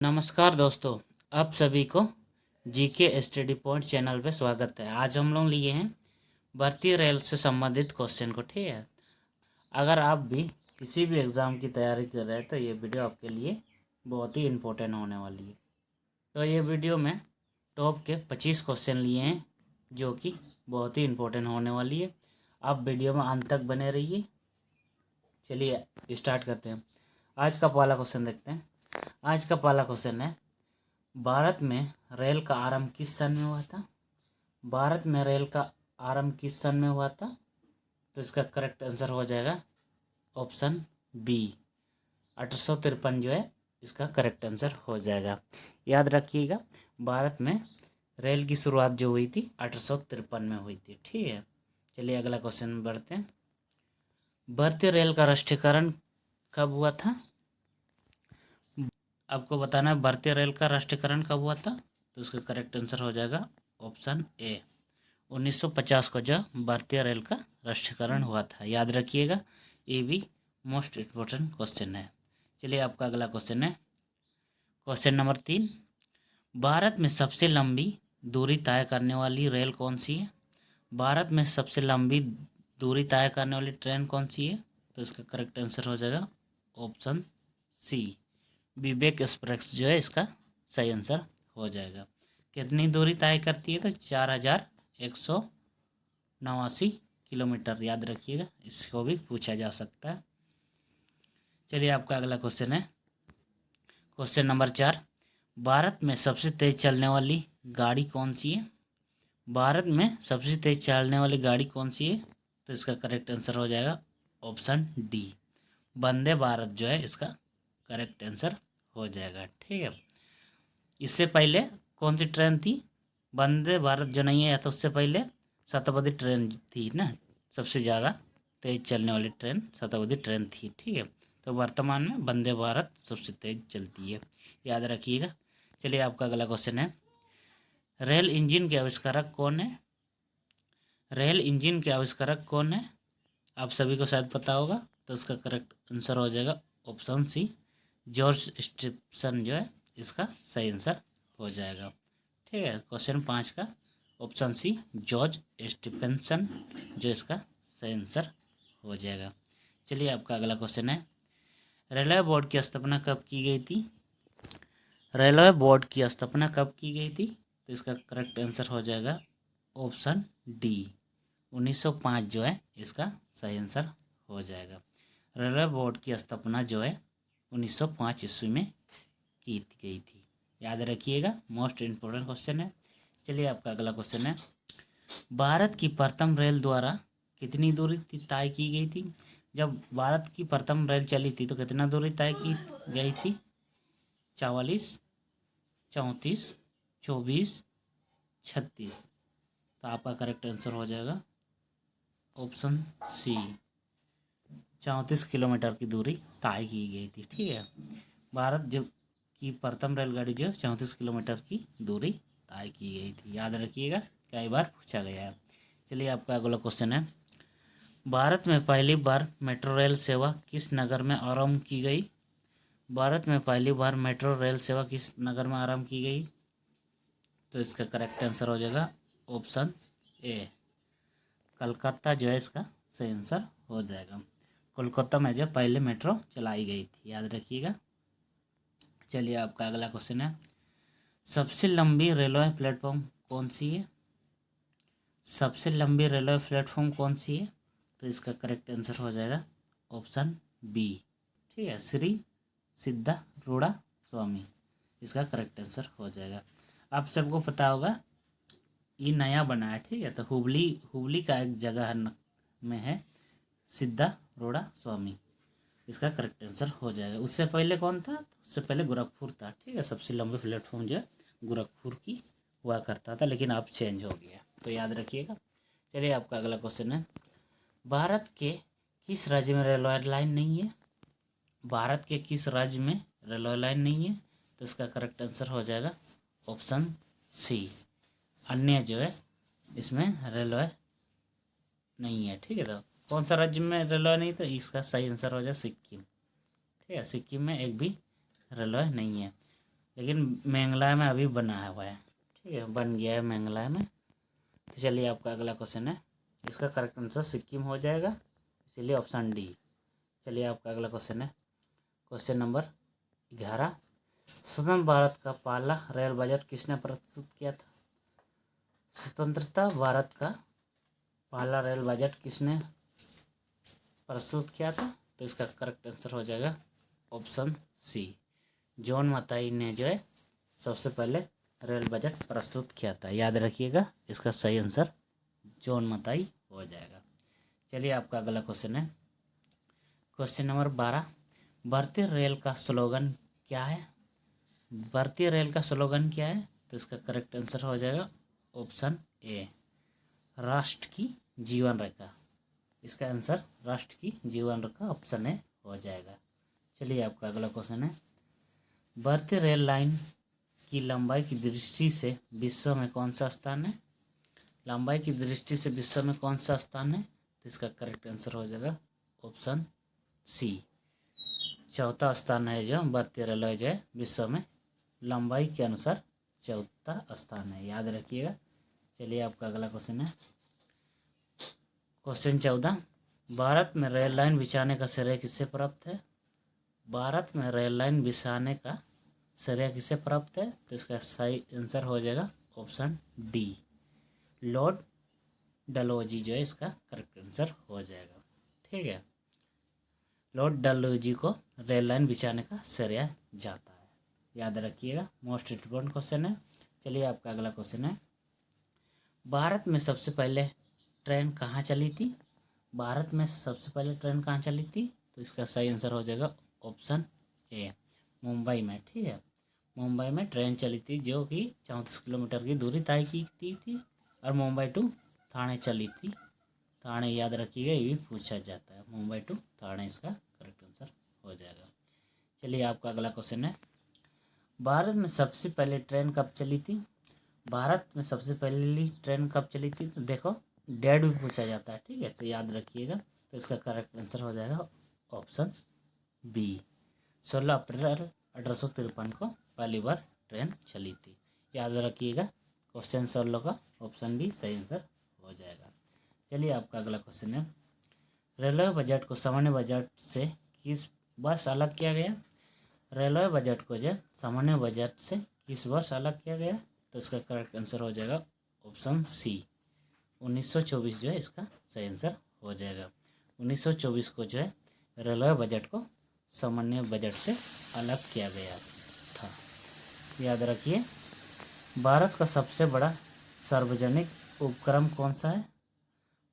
नमस्कार दोस्तों, आप सभी को जीके स्टडी पॉइंट चैनल पे स्वागत है। आज हम लोग लिए हैं भारतीय रेल से संबंधित क्वेश्चन को। ठीक है, अगर आप भी किसी भी एग्ज़ाम की तैयारी कर रहे हैं तो ये वीडियो आपके लिए बहुत ही इम्पोर्टेंट होने वाली है। तो ये वीडियो में टॉप के 25 क्वेश्चन लिए हैं जो कि बहुत ही इम्पोर्टेंट होने वाली है। आप वीडियो में अंत तक बने रहिए। चलिए स्टार्ट करते हैं। आज का पहला क्वेश्चन देखते हैं। आज का पहला क्वेश्चन है, भारत में रेल का आरंभ किस सन में हुआ था? भारत में रेल का आरंभ किस सन में हुआ था? तो इसका करेक्ट आंसर हो जाएगा ऑप्शन बी, 1853 जो है इसका करेक्ट आंसर हो जाएगा। याद रखिएगा, भारत में रेल की शुरुआत जो हुई थी 1853 में हुई थी। ठीक है, चलिए अगला क्वेश्चन में बढ़ते हैं। भारतीय रेल का राष्ट्रीयकरण कब हुआ था? आपको बताना है भारतीय रेल का राष्ट्रीयकरण कब हुआ था। तो इसका करेक्ट आंसर हो जाएगा ऑप्शन ए, 1950 को जो भारतीय रेल का राष्ट्रीयकरण हुआ था। याद रखिएगा, ये भी मोस्ट इम्पोर्टेंट क्वेश्चन है। चलिए आपका अगला क्वेश्चन है क्वेश्चन नंबर 3। भारत में सबसे लंबी दूरी तय करने वाली रेल कौन सी है? भारत में सबसे लंबी दूरी तय करने वाली ट्रेन कौन सी है? तो इसका करेक्ट आंसर हो जाएगा ऑप्शन सी, विवेक एक्सप्रेस जो है इसका सही आंसर हो जाएगा। कितनी दूरी तय करती है? तो 4189 किलोमीटर। याद रखिएगा, इसको भी पूछा जा सकता है। चलिए आपका अगला क्वेश्चन है क्वेश्चन नंबर 4। भारत में सबसे तेज चलने वाली गाड़ी कौन सी है? भारत में सबसे तेज चलने वाली गाड़ी कौन सी है? तो इसका करेक्ट आंसर हो जाएगा ऑप्शन डी, वंदे भारत जो है इसका करेक्ट आंसर हो जाएगा। ठीक है, इससे पहले कौन सी ट्रेन थी? वंदे भारत जो नहीं है, तो उससे पहले शताब्दी ट्रेन थी ना, सबसे ज़्यादा तेज चलने वाली ट्रेन शताब्दी ट्रेन थी। ठीक है, तो वर्तमान में वंदे भारत सबसे तेज चलती है। याद रखिएगा। चलिए आपका अगला क्वेश्चन है, रेल इंजन के आविष्कारक कौन है? रेल इंजन के आविष्कारक कौन है? आप सभी को शायद पता होगा। तो इसका करेक्ट आंसर हो जाएगा ऑप्शन सी, जॉर्ज स्टीफंसन जो है इसका सही आंसर हो जाएगा। ठीक है, क्वेश्चन 5 का ऑप्शन सी, जॉर्ज स्टीफंसन जो इसका सही आंसर हो जाएगा। चलिए आपका अगला क्वेश्चन है, रेलवे बोर्ड की स्थापना कब की गई थी? रेलवे बोर्ड की स्थापना कब की गई थी? तो इसका करेक्ट आंसर हो जाएगा ऑप्शन डी, 1905 जो है इसका सही आंसर हो जाएगा। रेलवे बोर्ड की स्थापना जो है 1905 ईस्वी में की गई थी। याद रखिएगा, मोस्ट इम्पोर्टेंट क्वेश्चन है। चलिए आपका अगला क्वेश्चन है, भारत की प्रथम रेल द्वारा कितनी दूरी तय की गई थी? जब भारत की प्रथम रेल चली थी तो कितना दूरी तय की गई थी? 44, 34, 24, 36। तो आपका करेक्ट आंसर हो जाएगा ऑप्शन सी, 34 किलोमीटर की दूरी तय की गई थी। ठीक है, भारत जब की प्रथम रेलगाड़ी जो 34 किलोमीटर की दूरी तय की गई थी। याद रखिएगा, कई बार पूछा गया है। चलिए आपका अगला क्वेश्चन है, भारत में पहली बार मेट्रो रेल सेवा किस नगर में आरंभ की गई? भारत में पहली बार मेट्रो रेल सेवा किस नगर में आरंभ की गई? तो इसका करेक्ट आंसर हो जाएगा ऑप्शन ए, कलकत्ता जो है इसका सही आंसर हो जाएगा। कोलकाता में जो पहले मेट्रो चलाई गई थी। याद रखिएगा। चलिए आपका अगला क्वेश्चन है, सबसे लंबी रेलवे प्लेटफॉर्म कौन सी है? सबसे लंबी रेलवे प्लेटफॉर्म कौन सी है? तो इसका करेक्ट आंसर हो जाएगा ऑप्शन बी, ठीक है, श्री सिद्धारूढ़ा स्वामी इसका करेक्ट आंसर हो जाएगा। आप सबको पता होगा ये नया बना है। ठीक है, तो हुबली का एक जगह में है सिद्धारूढ़ा स्वामी, इसका करेक्ट आंसर हो जाएगा। उससे पहले कौन था? उससे पहले गोरखपुर था। ठीक है, सबसे लंबे प्लेटफॉर्म जो है गोरखपुर की हुआ करता था, लेकिन अब चेंज हो गया, तो याद रखिएगा। चलिए आपका अगला क्वेश्चन है, भारत के किस राज्य में रेलवे लाइन नहीं है? भारत के किस राज्य में रेलवे लाइन नहीं है? तो इसका करेक्ट आंसर हो जाएगा ऑप्शन सी, अन्य जो है इसमें रेलवे नहीं है। ठीक है, तो कौन सा राज्य में रेलवे नहीं? तो इसका सही आंसर हो जाए सिक्किम। ठीक है, सिक्किम में एक भी रेलवे नहीं है। लेकिन मेघालय में अभी बना हुआ है, ठीक है, बन गया है मेघालय में। तो चलिए आपका अगला क्वेश्चन है, इसका करेक्ट आंसर सिक्किम हो जाएगा, इसीलिए ऑप्शन डी। चलिए आपका अगला क्वेश्चन है, क्वेश्चन नंबर 11, स्वतंत्र भारत का पहला रेल बजट किसने प्रस्तुत किया था? स्वतंत्रता भारत का पहला रेल बजट किसने प्रस्तुत किया था? तो इसका करेक्ट आंसर हो जाएगा ऑप्शन सी, जॉन मताई ने जो है सबसे पहले रेल बजट प्रस्तुत किया था। याद रखिएगा, इसका सही आंसर जॉन मताई हो जाएगा। चलिए आपका अगला क्वेश्चन है, क्वेश्चन नंबर 12, भारतीय रेल का स्लोगन क्या है? भारतीय रेल का स्लोगन क्या है? तो इसका करेक्ट आंसर हो जाएगा ऑप्शन ए, राष्ट्र की जीवन रेखा। इसका आंसर राष्ट्र की जीवन रेखा ऑप्शन ए हो जाएगा। चलिए आपका अगला क्वेश्चन है, भारतीय रेल लाइन की लंबाई की दृष्टि से विश्व में कौन सा स्थान है? लंबाई की दृष्टि से विश्व में कौन सा स्थान है? तो इसका करेक्ट आंसर हो जाएगा ऑप्शन सी, चौथा स्थान है जो भारतीय रेलवे जो है विश्व में लंबाई के अनुसार चौथा स्थान है। याद रखिएगा। चलिए आपका अगला क्वेश्चन है, क्वेश्चन 14, भारत में रेल लाइन बिछाने का श्रेय किससे प्राप्त है? भारत में रेल लाइन बिछाने का श्रेय किससे प्राप्त है? तो इसका सही आंसर हो जाएगा ऑप्शन डी, लॉर्ड डलहौजी जो है इसका करेक्ट आंसर हो जाएगा। ठीक है, लॉर्ड डलहौजी को रेल लाइन बिछाने का श्रेय जाता है। याद रखिएगा, मोस्ट इम्पोर्टेंट क्वेश्चन है। चलिए आपका अगला क्वेश्चन है, भारत में सबसे पहले ट्रेन कहाँ चली थी? भारत में सबसे पहले ट्रेन कहाँ चली थी? तो इसका सही आंसर हो जाएगा ऑप्शन ए, मुंबई में। ठीक है, मुंबई में ट्रेन चली थी जो कि 34 किलोमीटर की दूरी तय की थी और मुंबई टू थाने चली थी। थाने याद रखिएगा, ये भी पूछा जाता है, मुंबई टू थाने इसका करेक्ट आंसर हो जाएगा। चलिए आपका अगला क्वेश्चन है, भारत में सबसे पहले ट्रेन कब चली थी? भारत में सबसे पहली ट्रेन कब चली थी? तो देखो, डेट भी पूछा जाता है, ठीक है, तो याद रखिएगा। तो इसका करेक्ट आंसर हो जाएगा ऑप्शन बी, 16 अप्रैल 1853 को पहली बार ट्रेन चली थी। याद रखिएगा, क्वेश्चन 16 का ऑप्शन बी सही आंसर हो जाएगा। चलिए आपका अगला क्वेश्चन है, रेलवे बजट को सामान्य बजट से किस वर्ष अलग किया गया? रेलवे बजट को जो सामान्य बजट से किस वर्ष अलग किया गया? तो इसका करेक्ट आंसर हो जाएगा ऑप्शन सी, 1924 जो है इसका सही आंसर हो जाएगा। 1924 को जो है रेलवे बजट को सामान्य बजट से अलग किया गया था। याद रखिए, भारत का सबसे बड़ा सार्वजनिक उपक्रम कौन सा है?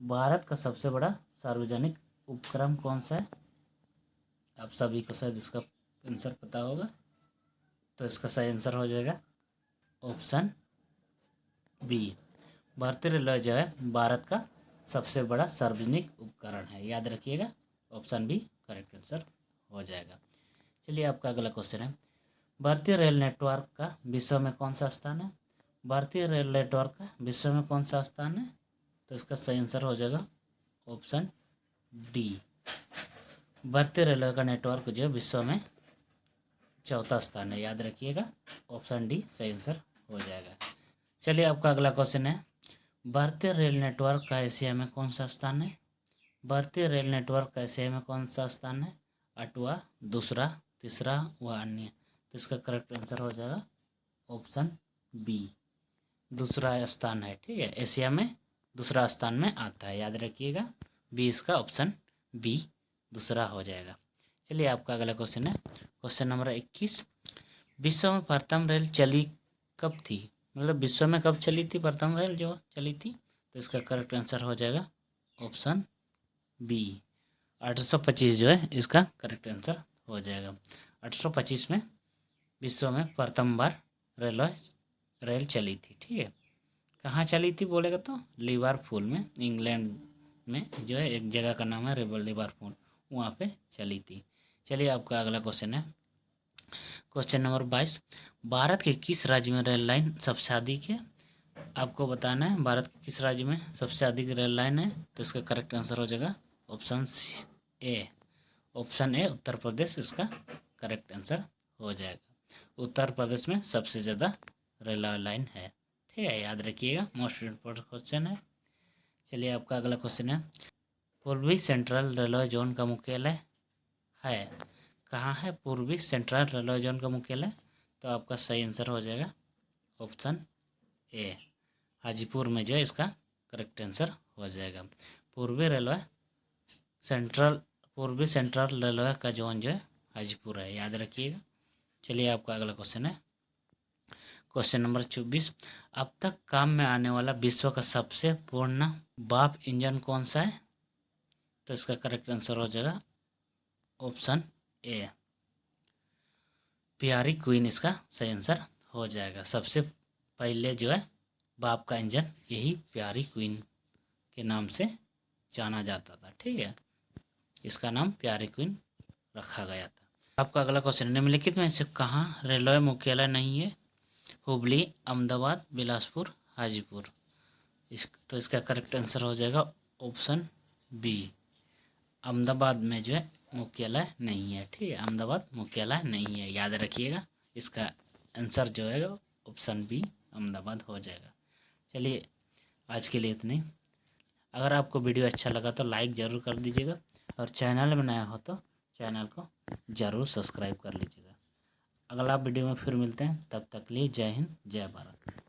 भारत का सबसे बड़ा सार्वजनिक उपक्रम कौन सा है? आप सभी को शायद इसका आंसर पता होगा, तो इसका सही आंसर हो जाएगा ऑप्शन बी, भारतीय रेलवे जो है भारत का सबसे बड़ा सार्वजनिक उपकरण है। याद रखिएगा, ऑप्शन बी करेक्ट आंसर हो जाएगा। चलिए आपका अगला क्वेश्चन है, भारतीय रेल नेटवर्क का विश्व में कौन सा स्थान है? भारतीय रेल नेटवर्क का विश्व में कौन सा स्थान है? तो इसका सही आंसर हो जाएगा ऑप्शन डी, भारतीय रेलवे का नेटवर्क जो है विश्व में चौथा स्थान है। याद रखिएगा, ऑप्शन डी सही आंसर हो जाएगा। चलिए आपका अगला क्वेश्चन है, भारतीय रेल नेटवर्क का एशिया में कौन सा स्थान है? भारतीय रेल नेटवर्क का एशिया में कौन सा स्थान है? आठवां, दूसरा, तीसरा व अन्य। तो इसका करेक्ट आंसर हो जाएगा ऑप्शन बी, दूसरा स्थान है। ठीक है, एशिया में दूसरा स्थान में आता है। याद रखिएगा, बी इसका ऑप्शन बी दूसरा हो जाएगा। चलिए आपका अगला क्वेश्चन है, क्वेश्चन नंबर 21, विश्व में प्रथम रेल चली कब थी? मतलब विश्व में कब चली थी प्रथम रेल जो चली थी? तो इसका करेक्ट आंसर हो जाएगा ऑप्शन बी, 1825 जो है इसका करेक्ट आंसर हो जाएगा। 1825 में विश्व में प्रथम बार रेल चली थी। ठीक है, कहाँ चली थी बोलेगा तो लिवरपूल में, इंग्लैंड में जो है एक जगह का नाम है लिवरपूल, वहाँ पे चली थी। चलिए आपका अगला क्वेश्चन है, क्वेश्चन नंबर 22, भारत के किस राज्य में रेल लाइन सबसे अधिक है? आपको बताना है भारत के किस राज्य में सबसे अधिक रेल लाइन है। तो इसका करेक्ट आंसर हो जाएगा option A, option A Uttar Pradesh इसका करेक्ट आंसर हो जाएगा। उत्तर प्रदेश में सबसे ज़्यादा रेलवे लाइन है। ठीक है, याद रखिएगा, मोस्ट इम्पोर्टेंट क्वेश्चन है। चलिए आपका अगला क्वेश्चन है, पूर्वी सेंट्रल रेलवे जोन का मुख्यालय है कहाँ है? पूर्वी सेंट्रल रेलवे जोन का मुख्यालय, तो आपका सही आंसर हो जाएगा ऑप्शन ए, हाजीपुर में जो है इसका करेक्ट आंसर हो जाएगा। पूर्वी सेंट्रल रेलवे का जोन जो है हाजीपुर है, याद रखिएगा। चलिए आपका अगला क्वेश्चन है, क्वेश्चन नंबर 24, अब तक काम में आने वाला विश्व का सबसे पूर्ण भाप इंजन कौन सा है? तो इसका करेक्ट आंसर हो जाएगा ऑप्शन ए, प्यारी क्वीन इसका सही आंसर हो जाएगा। सबसे पहले जो है भाप का इंजन यही प्यारी क्वीन के नाम से जाना जाता था। ठीक है, इसका नाम प्यारी क्वीन रखा गया था। आपका अगला क्वेश्चन, निम्नलिखित में से कहाँ रेलवे मुख्यालय नहीं है? हुबली, अहमदाबाद, बिलासपुर, हाजीपुर। तो इसका करेक्ट आंसर हो जाएगा ऑप्शन बी, अहमदाबाद में जो है मुख्यालय नहीं है। ठीक है, अहमदाबाद मुख्यालय नहीं है, याद रखिएगा। इसका आंसर जो है ऑप्शन बी, अहमदाबाद हो जाएगा। चलिए आज के लिए इतने। अगर आपको वीडियो अच्छा लगा तो लाइक ज़रूर कर दीजिएगा, और चैनल में नया हो तो चैनल को ज़रूर सब्सक्राइब कर लीजिएगा। अगला वीडियो में फिर मिलते हैं, तब तक के लिए जय हिंद, जय भारत।